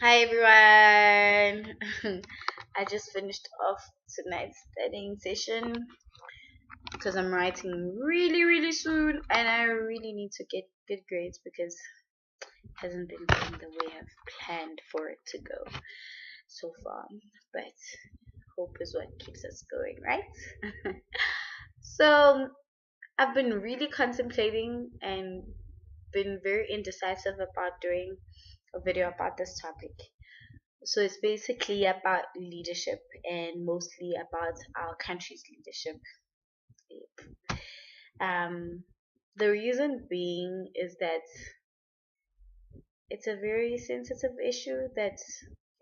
Hi everyone. I just finished off tonight's studying session because I'm writing really soon and I really need to get good grades because it hasn't been going the way I've planned for it to go so far. But hope is what keeps us going, right? So I've been really contemplating and been very indecisive about doing a video about this topic. So it's basically about leadership and mostly about our country's leadership. Um, the reason being is that it's a very sensitive issue that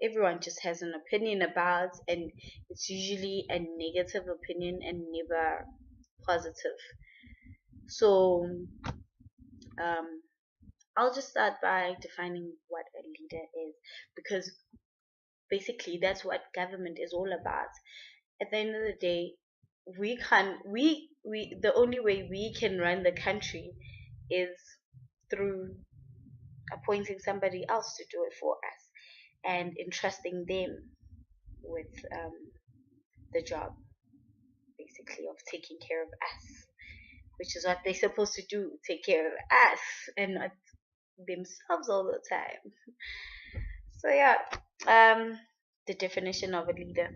everyone just has an opinion about, and it's usually a negative opinion and never positive. So, um, I'll just start by defining what a leader is because basically that's what government is all about. At the end of the day, we can't we the only way we can run the country is through appointing somebody else to do it for us and entrusting them with the job basically of taking care of us, which is what they're supposed to do, take care of us and not themselves all the time. So yeah, the definition of a leader.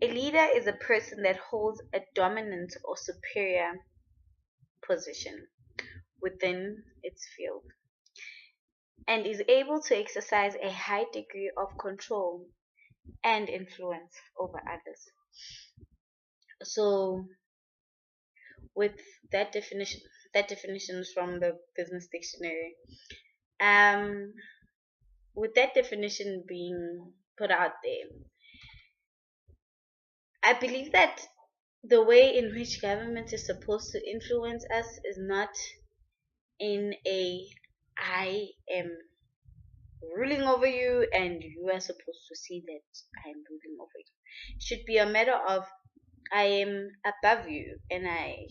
A leader is a person that holds a dominant or superior position within its field and is able to exercise a high degree of control and influence over others. So, with that definition is from the Business Dictionary. Um, with that definition being put out there, I believe that the way in which government is supposed to influence us is not in a I am ruling over you and you are supposed to see that I'm ruling over you. It should be a matter of I am above you and I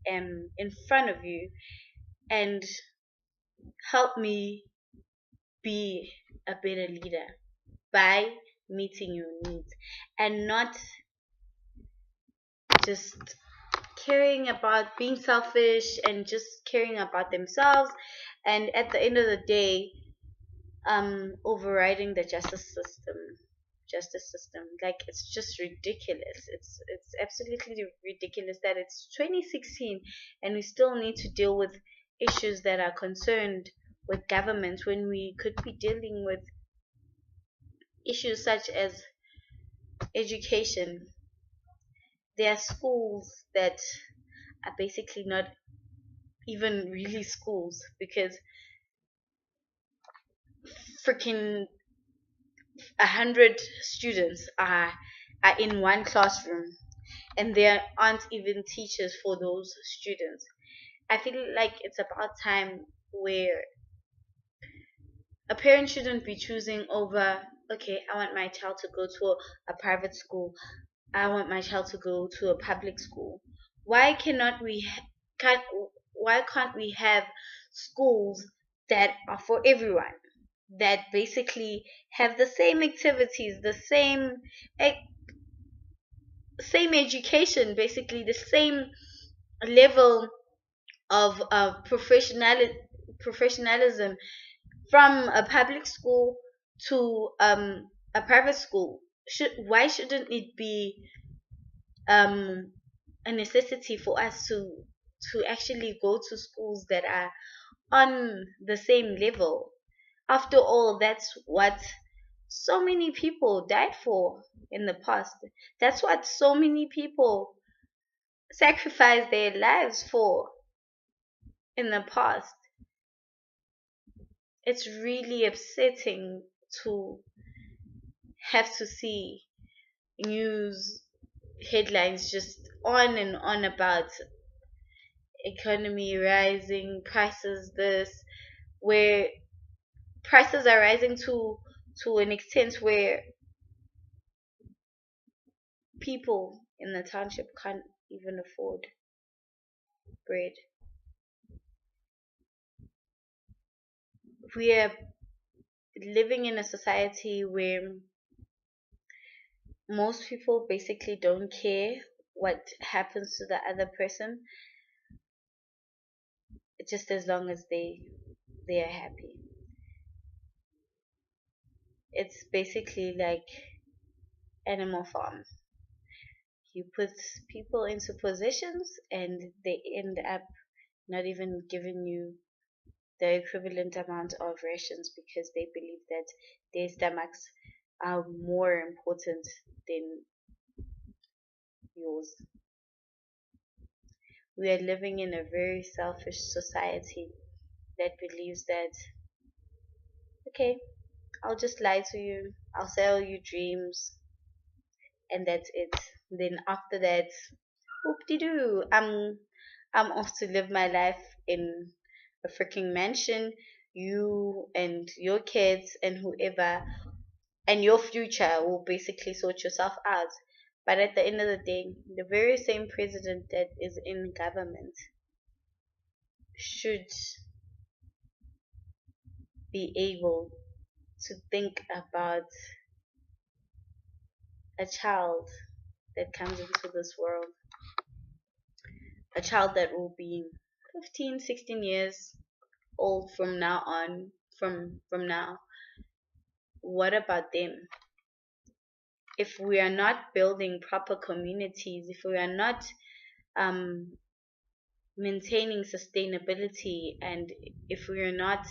am in front of you and help me be a better leader by meeting your needs and not just caring about being selfish and just caring about themselves and at the end of the day overriding the justice system. Like, it's just ridiculous. It's absolutely ridiculous that it's 2016 and we still need to deal with issues that are concerned with government when we could be dealing with issues such as education. There are schools that are basically not even really schools because freaking 100 students are in one classroom and there aren't even teachers for those students. I feel like it's about time where a parent shouldn't be choosing over, okay, I want my child to go to a private school, I want my child to go to a public school. Why cannot we can't why can't we have schools that are for everyone? That basically have the same activities, the same education, basically the same level of professionalism from a public school to a private school. Why shouldn't it be um, a necessity for us to actually go to schools that are on the same level? After all, that's what so many people died for in the past. That's what so many people sacrificed their lives for in the past. It's really upsetting to have to see news headlines just on and on about economy rising, prices this, where prices are rising to an extent where people in the township can't even afford bread. We are living in a society where most people basically don't care what happens to the other person, just as long as they are happy. It's basically like Animal Farm. You put people into positions and they end up not even giving you the equivalent amount of rations because they believe that their stomachs are more important than yours. We are living in a very selfish society that believes that, okay, I'll just lie to you, I'll sell you dreams, and that's it. Then after that, whoop de doo, I'm off to live my life in a freaking mansion. You and your kids and whoever and your future will basically sort yourself out. But at the end of the day, the very same president that is in government should be able to think about a child that comes into this world, a child that will be 15, 16 years old from now on, from now. What about them? If we are not building proper communities, if we are not um, maintaining sustainability, and if we are not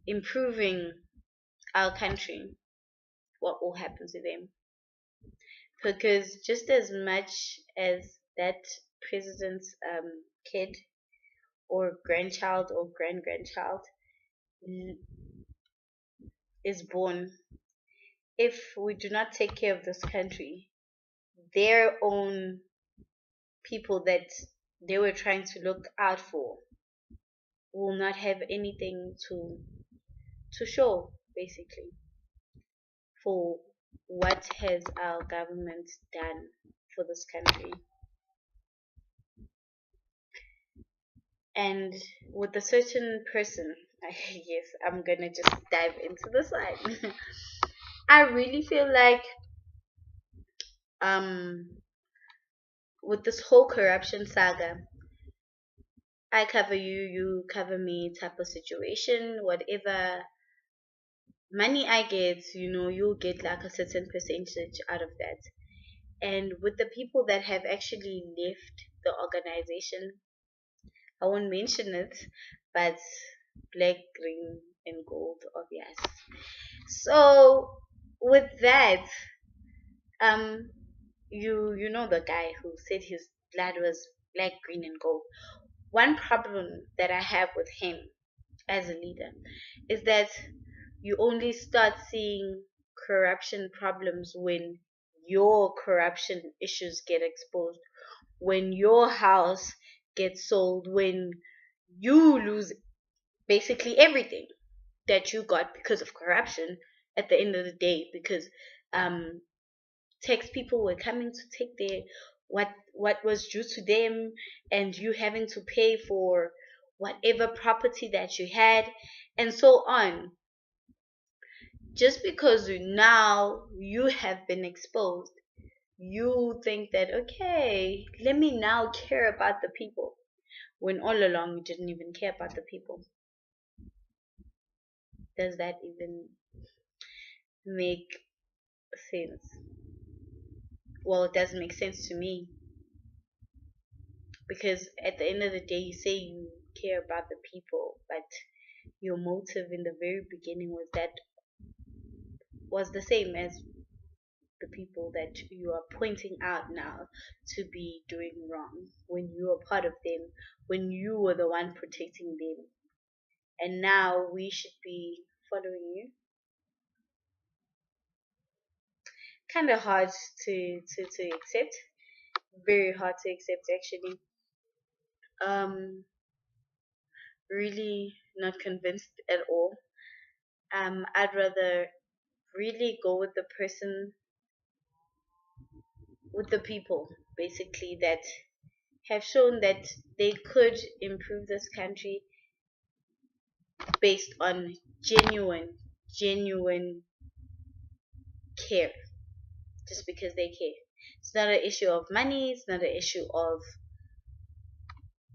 improving our country, what will happen to them? Because just as much as that president's kid or grandchild or grand grandchild is born, if we do not take care of this country, their own people that they were trying to look out for will not have anything to show basically for what has our government done for this country. And with a certain person, yes, I'm gonna just dive into this one. I really feel like um with this whole corruption saga, I cover you, you cover me type of situation, whatever money I get, you'll get like a certain percentage out of that. And with the people that have actually left the organization, I won't mention it, but black, green, and gold, obvious. So with that, um, you know the guy who said his blood was black, green, and gold. One problem that I have with him as a leader is that you only start seeing corruption problems when your corruption issues get exposed, when your house gets sold, when you lose basically everything that you got because of corruption at the end of the day, because um tax people were coming to take their what was due to them, and you having to pay for whatever property that you had, and so on. Just because now you have been exposed, you think that, okay, let me now care about the people, when all along you didn't even care about the people. Does that even make sense? Well, it doesn't make sense to me, because at the end of the day, you say you care about the people, but your motive in the very beginning was the same as the people that you are pointing out now to be doing wrong, when you were part of them, when you were the one protecting them, and now we should be following you. Kind of hard to accept, very hard to accept actually. Really not convinced at all. I'd rather really go with the person, with the people basically, that have shown that they could improve this country based on genuine care, just because they care. It's not an issue of money, it's not an issue of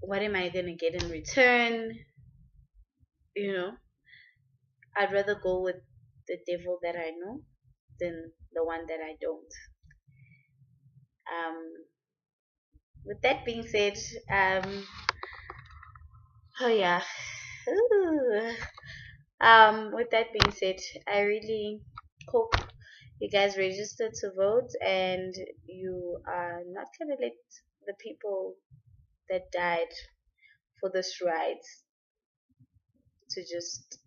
what am I gonna get in return. You know, I'd rather go with the devil that I know than the one that I don't. Um, with that being said, oh yeah. Ooh. With that being said, I really hope you guys register to vote and you are not gonna let the people that died for this right to just,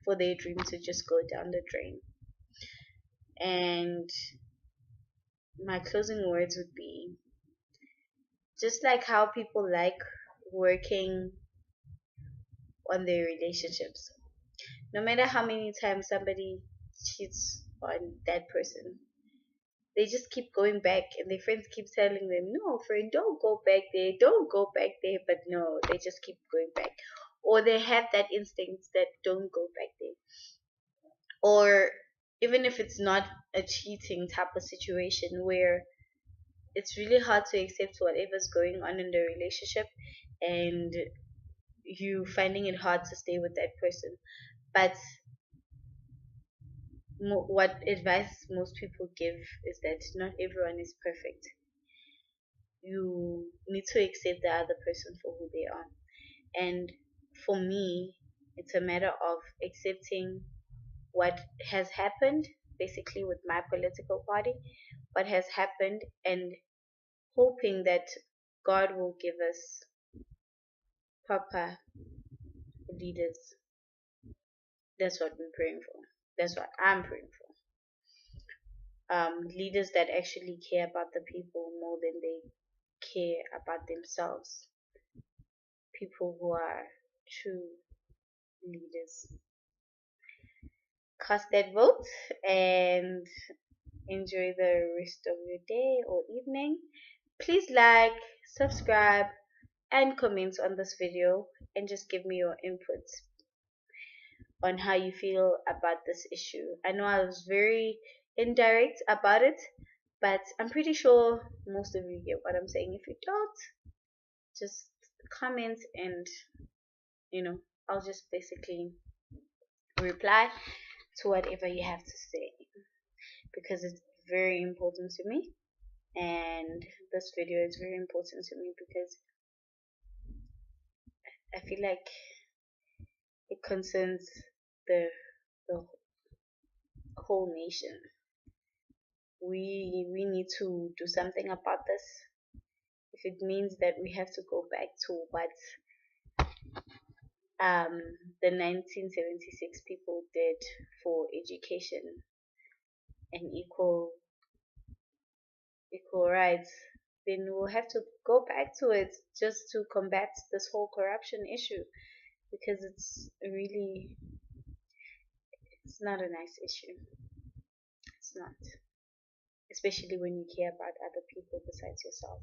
for their dream to just go down the drain. And my closing words would be just like how people like working on their relationships. No matter how many times somebody cheats on that person, they just keep going back, and their friends keep telling them, no, friend, don't go back there, don't go back there. But no, they just keep going back. Or they have that instinct that don't go back there. Or even if it's not a cheating type of situation where it's really hard to accept whatever's going on in the relationship, and you finding it hard to stay with that person. But what advice most people give is that not everyone is perfect. You need to accept the other person for who they are. And for me, it's a matter of accepting what has happened, basically with my political party, what has happened, and hoping that God will give us proper leaders. That's what we're praying for. That's what I'm praying for. Leaders that actually care about the people more than they care about themselves. People who are true leaders. Cast that vote and enjoy the rest of your day or evening. Please like, subscribe, and comment on this video, and just give me your input on how you feel about this issue. I know I was very indirect about it, but I'm pretty sure most of you get what I'm saying. If you don't, just comment, and I'll just basically reply to whatever you have to say, because it's very important to me, and this video is very important to me because I feel like it concerns the whole nation. We need to do something about this. If it means that we have to go back to what the 1976 people did for education and equal rights, then we'll have to go back to it just to combat this whole corruption issue, because it's not a nice issue. It's not, especially when you care about other people besides yourself.